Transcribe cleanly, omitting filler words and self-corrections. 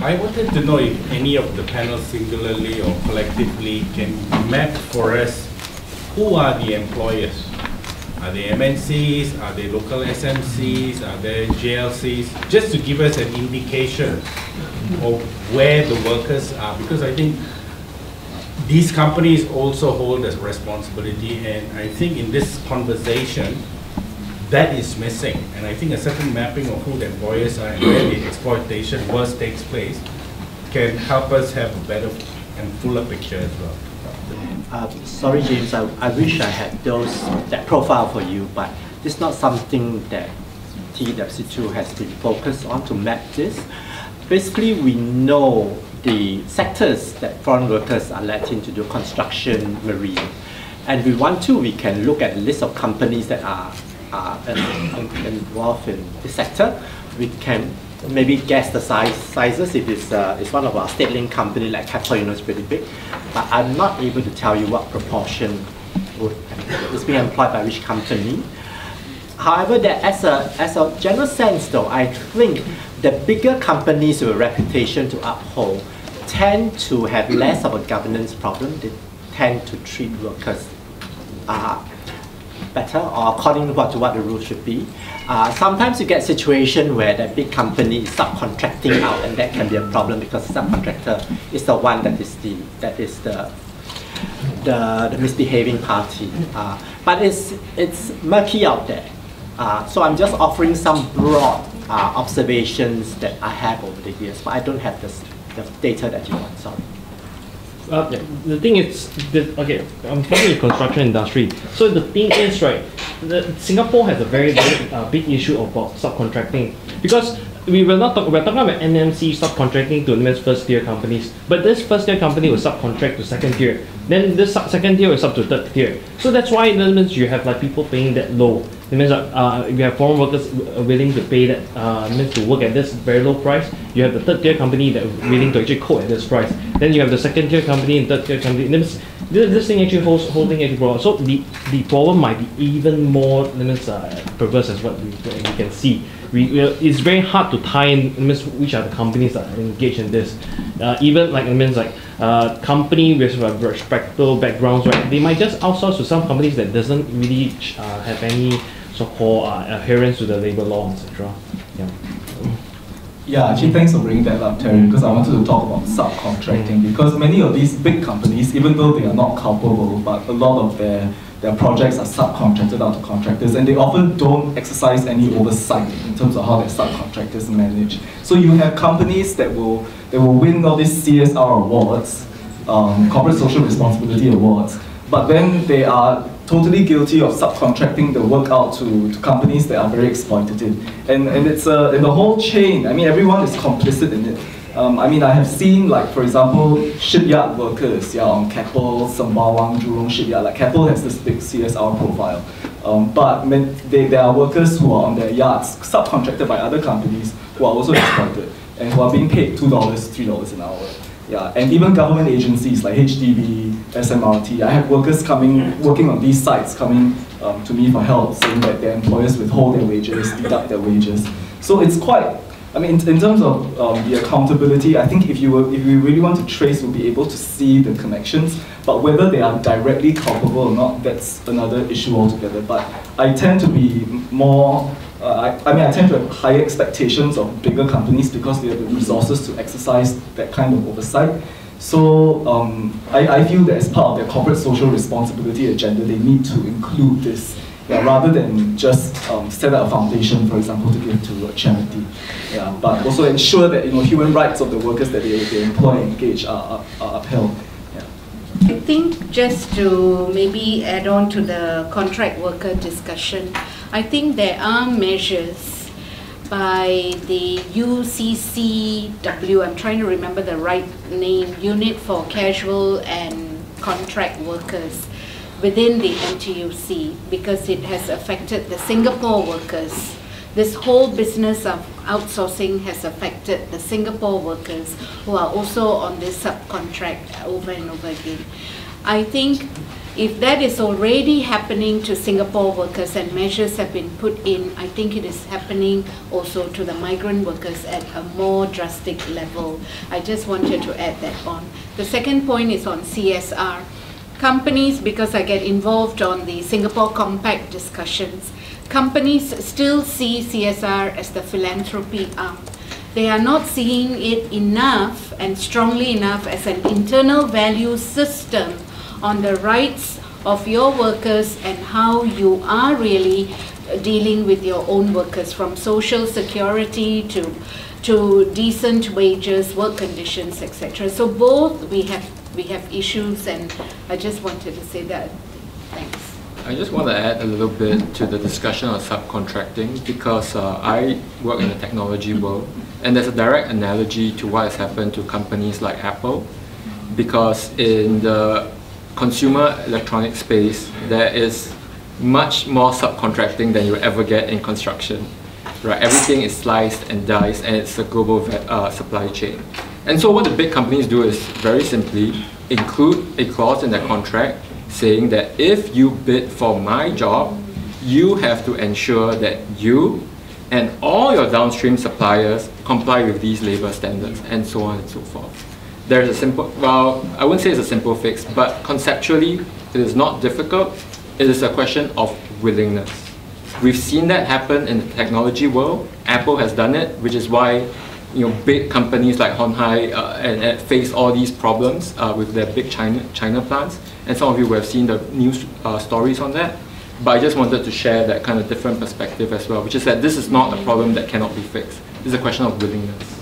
I wanted to know if any of the panels singularly or collectively can map for us who are the employers. Are they MNCs? Are they local SMCs? Are they JLCs? Just to give us an indication of where the workers are, because I think these companies also hold a responsibility, and I think in this conversation, that is missing. And I think a certain mapping of who the employers are and where the exploitation worst takes place can help us have a better and fuller picture as well. Sorry, James, I wish I had that profile for you, but it's not something that TWC2 has been focused on to map this. Basically, we know the sectors that foreign workers are let in to do construction, marine, and we can look at a list of companies that are involved in the sector. We can maybe guess the sizes if it's one of our state-linked company like Keppel, it's pretty big. But I'm not able to tell you what proportion is being employed by which company. However, that as a general sense though, I think the bigger companies with a reputation to uphold tend to have less of a governance problem. They tend to treat workers better or according to what the rules should be. Sometimes you get a situation where the big company is subcontracting out, and that can be a problem because the subcontractor is the one that is the misbehaving party. But it's murky out there. So I'm just offering some broad observations that I have over the years, but I don't have the data that you want. Sorry. The thing is, okay, I'm from the construction industry. So the thing is, right, Singapore has a very big issue about subcontracting, because we're talking about NMC subcontracting to first tier companies, but this first tier company will subcontract to second tier, then this second tier will sub to third tier. So that's why it means you have like people paying that low. It means you have foreign workers willing to pay that, means to work at this very low price. You have the third tier company that are willing to actually quote at this price. Then you have the second tier company and third tier company. This thing actually holding it problem. So the problem might be even more perverse as what we can see. It's very hard to tie in which are the companies that are engaged in this. Even like company with respectable backgrounds, right? They might just outsource to some companies that doesn't really have any so-called adherence to the labor law, etc. Yeah, actually, thanks for bringing that up, Terry, because I wanted to talk about subcontracting, because many of these big companies, even though they are not culpable, but a lot of their projects are subcontracted out to contractors, and they often don't exercise any oversight in terms of how their subcontractors manage. So you have companies that will win all these CSR awards, corporate social responsibility awards, but then they are totally guilty of subcontracting the work out to companies that are very exploitative. And it's in the whole chain, I mean, everyone is complicit in it. I mean, I have seen, like, for example, shipyard workers, on Keppel, Sembawang, Jurong shipyard. Like, Keppel has this big CSR profile. But there are workers who are on their yachts, subcontracted by other companies, who are also exploited, and who are being paid $2, $3 an hour. Yeah, and even government agencies like HDB, SMRT, I have workers working on these sites coming to me for help, saying that their employers withhold their wages, deduct their wages. So it's quite, I mean, in terms of the accountability, I think if we really want to trace, we'll be able to see the connections, but whether they are directly culpable or not, that's another issue altogether. But I tend to be more, I tend to have higher expectations of bigger companies because they have the resources to exercise that kind of oversight. So I feel that as part of their corporate social responsibility agenda, they need to include this, rather than just set up a foundation, for example, to give to a charity. Yeah, but also ensure that human rights of the workers that they employ and engage are upheld. I think just to maybe add on to the contract worker discussion, I think there are measures by the UCCW, I'm trying to remember the right name, Unit for Casual and Contract Workers within the NTUC, because it has affected the Singapore workers. This whole business of outsourcing has affected the Singapore workers who are also on this subcontract over and over again. I think If that is already happening to Singapore workers and measures have been put in, I think it is happening also to the migrant workers at a more drastic level. I just wanted to add that on. The second point is on CSR. Companies, because I get involved on the Singapore Compact discussions, companies still see CSR as the philanthropy arm. They are not seeing it enough and strongly enough as an internal value system on the rights of your workers and how you are really dealing with your own workers, from social security to decent wages, work conditions, etc. So both we have issues, and I just wanted to say that. Thanks. I just want to add a little bit to the discussion on subcontracting, because I work in the technology world, and there's a direct analogy to what has happened to companies like Apple, because in the consumer electronic space, there is much more subcontracting than you ever get in construction. Right? Everything is sliced and diced, and it's a global supply chain. And so what the big companies do is very simply include a clause in their contract saying that if you bid for my job, you have to ensure that you and all your downstream suppliers comply with these labor standards, and so on and so forth. There's a simple, well, I wouldn't say it's a simple fix, but conceptually it is not difficult. It is a question of willingness. We've seen that happen in the technology world. Apple has done it, which is why big companies like Honhai and face all these problems with their big China plants. And some of you will have seen the news stories on that. But I just wanted to share that kind of different perspective as well, which is that this is not a problem that cannot be fixed. It's a question of willingness.